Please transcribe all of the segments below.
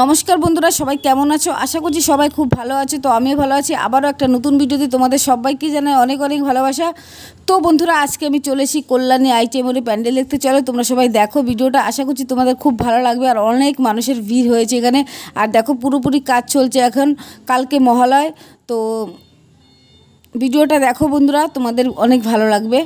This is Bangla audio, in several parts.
নমস্কার বন্ধুরা, সবাই কেমন আছো? আশা করছি সবাই খুব ভালো আছে। তো আমিও ভালো আছি। আবারও একটা নতুন ভিডিওতে তোমাদের সবাইকে জানাই অনেক অনেক ভালোবাসা। তো বন্ধুরা, আজকে আমি চলে এসেছি কল্যাণী আইটিএমে প্যান্ডেল দেখতে। চলো তোমরা সবাই দেখো ভিডিওটা, আশা করছি তোমাদের খুব ভালো লাগবে। আর অনেক মানুষের ভিড় হয়েছে এখানে। আর দেখো পুরোপুরি কাজ চলছে এখন, কালকে মহালয়। তো ভিডিওটা দেখো বন্ধুরা, তোমাদের অনেক ভালো লাগবে।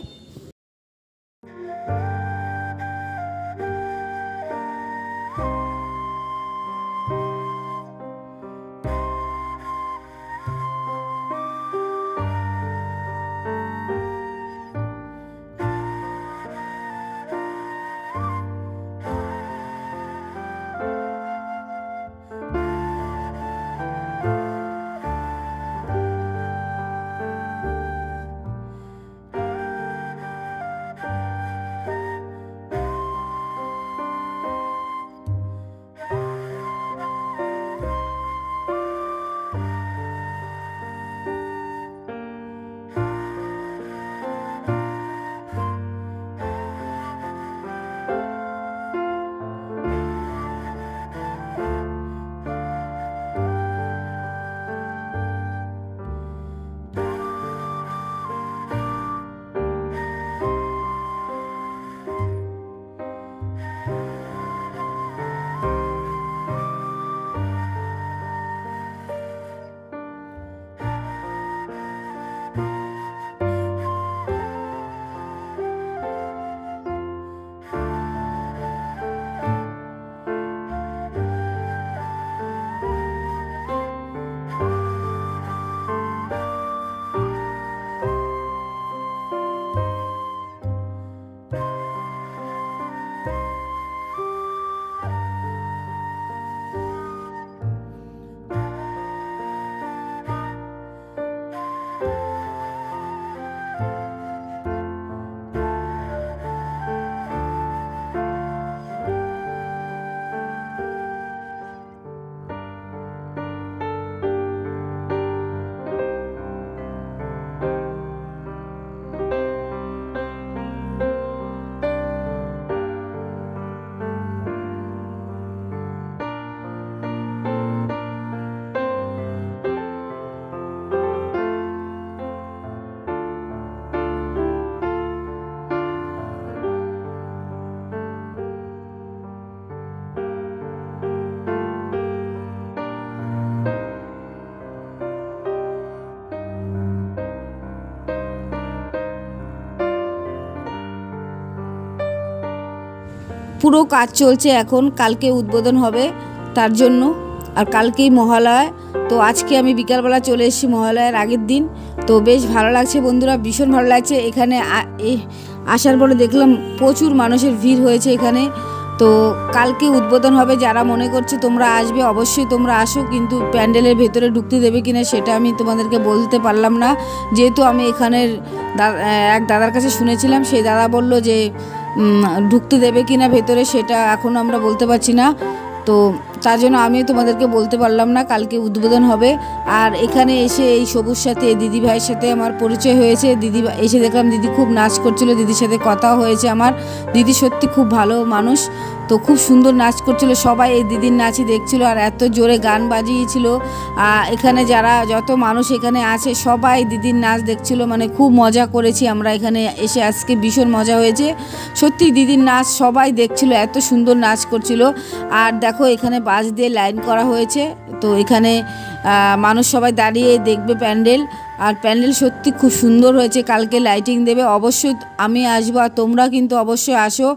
পুরো কাজ চলছে এখন, কালকে উদ্বোধন হবে তার জন্য। আর কালকেই মহালয়। তো আজকে আমি বিকালবেলা চলে এসেছি মহালয়ের আগের দিন। তো বেশ ভালো লাগছে বন্ধুরা, ভীষণ ভালো লাগছে। এখানে আসার পরে দেখলাম প্রচুর মানুষের ভিড় হয়েছে এখানে। তো কালকে উদ্বোধন হবে। যারা মনে করছে তোমরা আসবে, অবশ্যই তোমরা আসো, কিন্তু প্যান্ডেলের ভেতরে ঢুকতে দেবে কিনা সেটা আমি তোমাদেরকে বলতে পারলাম না, যেহেতু আমি এখানের এক দাদার কাছে শুনেছিলাম। সেই দাদা বলল যে ঢুকতে দেবে কিনা ভেতরে সেটা এখন আমরা বলতে পারছি না। তো তার জন্য আমিও তোমাদেরকে বলতে পারলাম না। কালকে উদ্বোধন হবে। আর এখানে এসে এই সবুজ সাথে দিদি ভাইয়ের সাথে আমার পরিচয় হয়েছে। দিদি এসে দেখলাম দিদি খুব নাচ করছিল, দিদির সাথে কথাও হয়েছে আমার। দিদি সত্যি খুব ভালো মানুষ। তো খুব সুন্দর নাচ করছিল, সবাই এই দিদির নাচই দেখছিল। আর এত জোরে গান বাজিয়েছিল। এখানে যারা যত মানুষ এখানে আছে সবাই দিদির নাচ দেখছিল। মানে খুব মজা করেছি আমরা এখানে এসে, আজকে ভীষণ মজা হয়েছে সত্যি। দিদির নাচ সবাই দেখছিল, এত সুন্দর নাচ করছিল। আর দেখো এখানে বাস দিয়ে লাইন করা হয়েছে। তো এখানে মানুষ সবাই দাঁড়িয়ে দেখবে প্যান্ডেল। আর প্যান্ডেল সত্যি খুব সুন্দর হয়েছে। কালকে লাইটিং দেবে, অবশ্যই আমি আসবো আর তোমরা কিন্তু অবশ্যই আসো।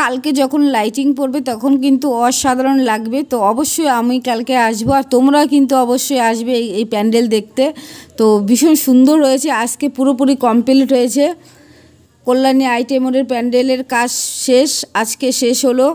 কালকে যখন লাইটিং পড়বে তখন কিন্তু অসাধারণ লাগবে। তো অবশ্যই আমি কালকে আসবো, আর তোমরা কিন্তু অবশ্যই আসবে এই প্যান্ডেল দেখতে। তো ভীষণ সুন্দর হয়েছে, আজকে পুরোপুরি কমপ্লিট হয়েছে। কল্যাণী আইটি মোড়ের প্যান্ডেলের কাজ শেষ, আজকে শেষ হলো।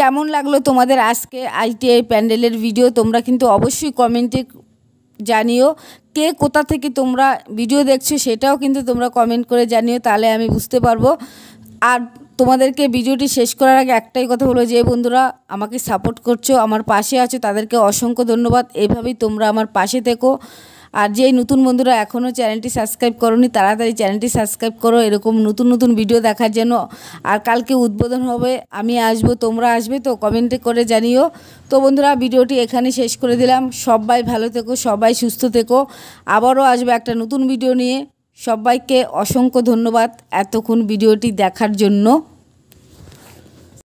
কেমন লাগলো তোমাদের আজকে আইটিআই প্যান্ডেলের ভিডিও? তোমরা কিন্তু অবশ্যই কমেন্টে জানিও। কে কোথা থেকে তোমরা ভিডিও দেখছো সেটাও কিন্তু তোমরা কমেন্ট করে জানিও, তাহলে আমি বুঝতে পারবো। আর তোমাদেরকে ভিডিওটি শেষ করার আগে একটাই কথা বলবো, যে বন্ধুরা আমাকে সাপোর্ট করছো, আমার পাশে আছো, তাদেরকে অসংখ্য ধন্যবাদ। এইভাবেই তোমরা আমার পাশে থেকো। আর যেই নতুন বন্ধুরা এখনও চ্যানেলটি সাবস্ক্রাইব করোনি, তাড়াতাড়ি চ্যানেলটি সাবস্ক্রাইব করো এরকম নতুন নতুন ভিডিও দেখার জন্য। আর কালকে উদ্বোধন হবে, আমি আসবো, তোমরা আসবে তো কমেন্টে করে জানিও। তো বন্ধুরা ভিডিওটি এখানে শেষ করে দিলাম। সবাই ভালো থেকো, সবাই সুস্থ থেকো। আবারও আসবে একটা নতুন ভিডিও নিয়ে। সবাইকে অসংখ্য ধন্যবাদ এতক্ষণ ভিডিওটি দেখার জন্য।